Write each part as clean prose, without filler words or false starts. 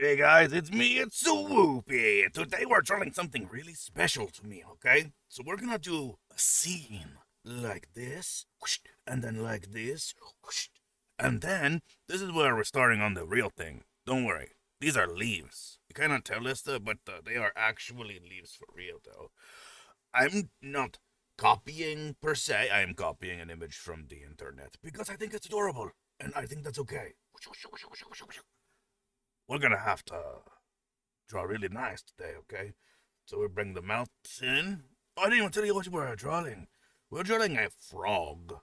Hey guys, it's me, it's Swoopy. Today we're trying something really special to me, okay? So we're gonna do a scene like this, whoosh, and then like this, whoosh, and then this is where we're starting on the real thing. Don't worry, these are leaves. You cannot tell us that, but they are actually leaves for real, though. I'm not copying per se. I am copying an image from the internet because I think it's adorable, and I think that's okay. We're gonna have to draw really nice today, okay? So we bring the mouth in. Oh, I didn't even tell you what we're drawing. We're drawing a frog.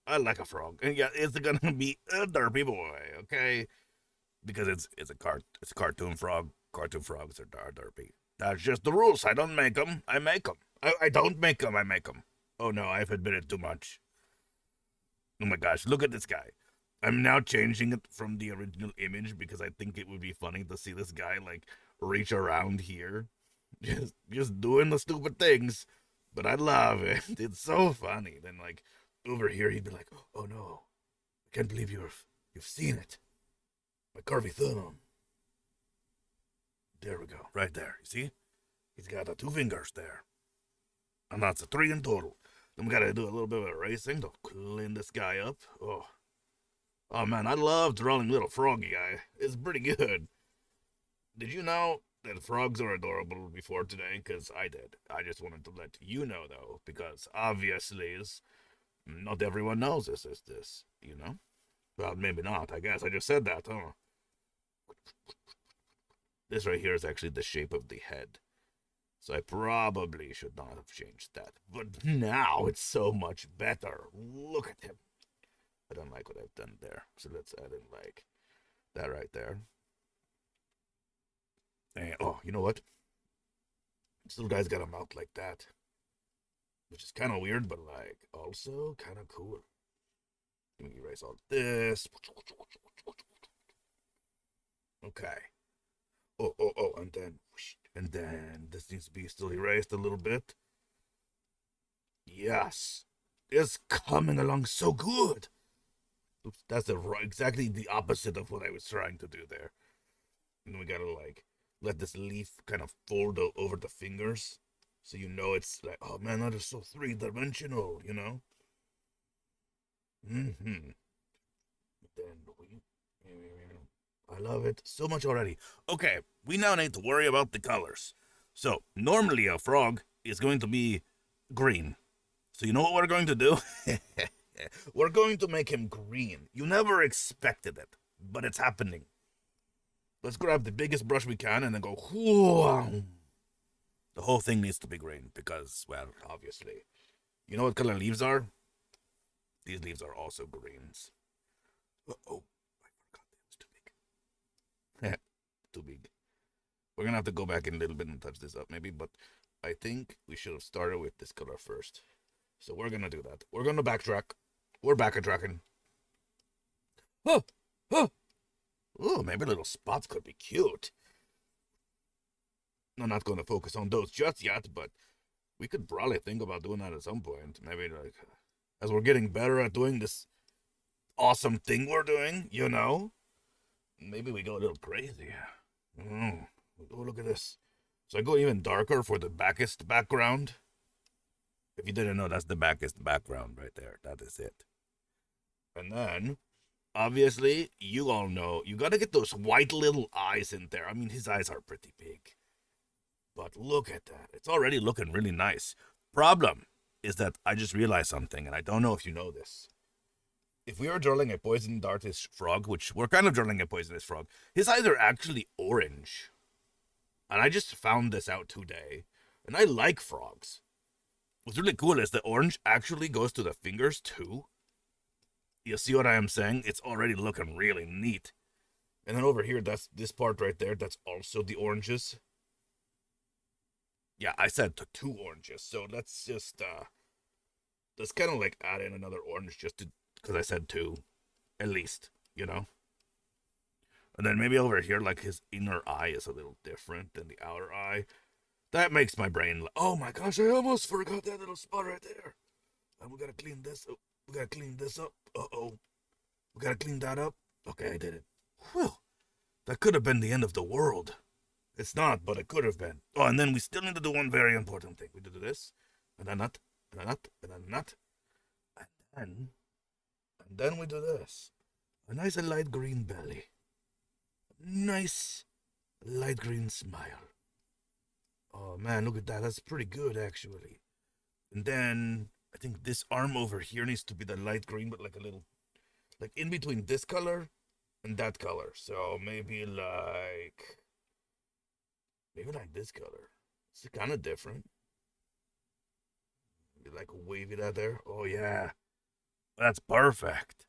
I like a frog, and yeah, it's gonna be a derpy boy, okay? Because it's a cartoon frog. Cartoon frogs are derpy. That's just the rules. I don't make them. I make them. I don't make them. I make them. Oh no, I've admitted too much. Oh my gosh, look at this guy. I'm now changing it from the original image because I think it would be funny to see this guy like reach around here, just doing the stupid things. But I love it. It's so funny. Then like over here he'd be like, "Oh no, I can't believe you've seen it. My curvy thumb." There we go, right there. You see? He's got two fingers there, and that's a three in total. Then we gotta do a little bit of erasing to clean this guy up. Oh man, I love drawing little froggy guy. It's pretty good. Did you know that frogs are adorable before today? Because I did. I just wanted to let you know though, because obviously not everyone knows this is this, you know? Well, maybe not. I guess I just said that, huh? This right here is actually the shape of the head. So I probably should not have changed that. But now it's so much better. Look at him. I don't like what I've done there. So let's add in like that right there. And, oh, you know what? This little guy's got a mouth like that, which is kind of weird, but like also kind of cool. Let me erase all this. Okay. Oh, and then this needs to be still erased a little bit. Yes, it's coming along so good. Oops, that's exactly the opposite of what I was trying to do there. And we gotta like let this leaf kind of fold over the fingers, so you know it's like, oh man, that is so three-dimensional, you know. Mm-hmm. Then we, I love it so much already. Okay, we now need to worry about the colors. So normally a frog is going to be green. So you know what we're going to do? We're going to make him green. You never expected it, but it's happening. Let's grab the biggest brush we can and then go. Whoo! The whole thing needs to be green because, well, obviously. You know what color leaves are? These leaves are also greens. Oh, I forgot that was too big. Too big. We're gonna have to go back in a little bit and touch this up maybe, but I think we should have started with this color first. So we're gonna do that. We're gonna backtrack. We're backtracking. Oh, oh, oh, maybe little spots could be cute. I'm not gonna focus on those just yet, but we could probably think about doing that at some point. Maybe like as we're getting better at doing this awesome thing we're doing, you know? Maybe we go a little crazy. Oh, look at this. So I go even darker for the backest background. If you didn't know, that's the backest background right there. That is it. And then, obviously, you all know, you gotta get those white little eyes in there. I mean, his eyes are pretty big. But look at that. It's already looking really nice. Problem is that I just realized something, and I don't know if you know this. If we are drawing a poison dartish frog, which we're kind of drawing a poisonous frog, his eyes are actually orange. And I just found this out today. And I like frogs. What's really cool is the orange actually goes to the fingers too. You see what I am saying? It's already looking really neat. And then over here, that's this part right there. That's also the oranges. Yeah, I said two oranges. So let's kind of like add in another orange just to, because I said two, at least, you know? And then maybe over here, like his inner eye is a little different than the outer eye. That makes my brain, oh my gosh, I almost forgot that little spot right there. And we gotta clean this up. We gotta clean this up. Uh-oh. We gotta clean that up. Okay, I did it. Whew. That could have been the end of the world. It's not, but it could have been. Oh, and then we still need to do one very important thing. We do this, and a nut, and a nut, and a nut, and then we do this. A nice light green belly. Nice light green smile. Oh man, look at that. That's pretty good, actually. And then I think this arm over here needs to be the light green, but like a little, like in between this color and that color. So maybe like this color. It's kind of different. Maybe like wavy that there. Oh yeah, that's perfect.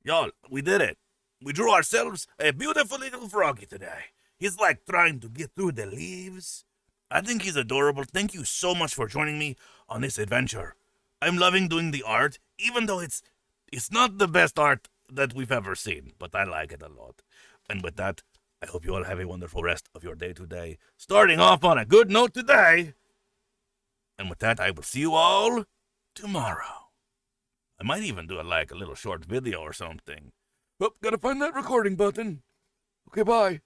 Y'all, we did it. We drew ourselves a beautiful little froggy today. He's like trying to get through the leaves. I think he's adorable. Thank you so much for joining me on this adventure. I'm loving doing the art, even though it's not the best art that we've ever seen, but I like it a lot. And with that, I hope you all have a wonderful rest of your day today, starting off on a good note today. And with that, I will see you all tomorrow. I might even do a little short video or something. Oh, gotta find that recording button. Okay, bye.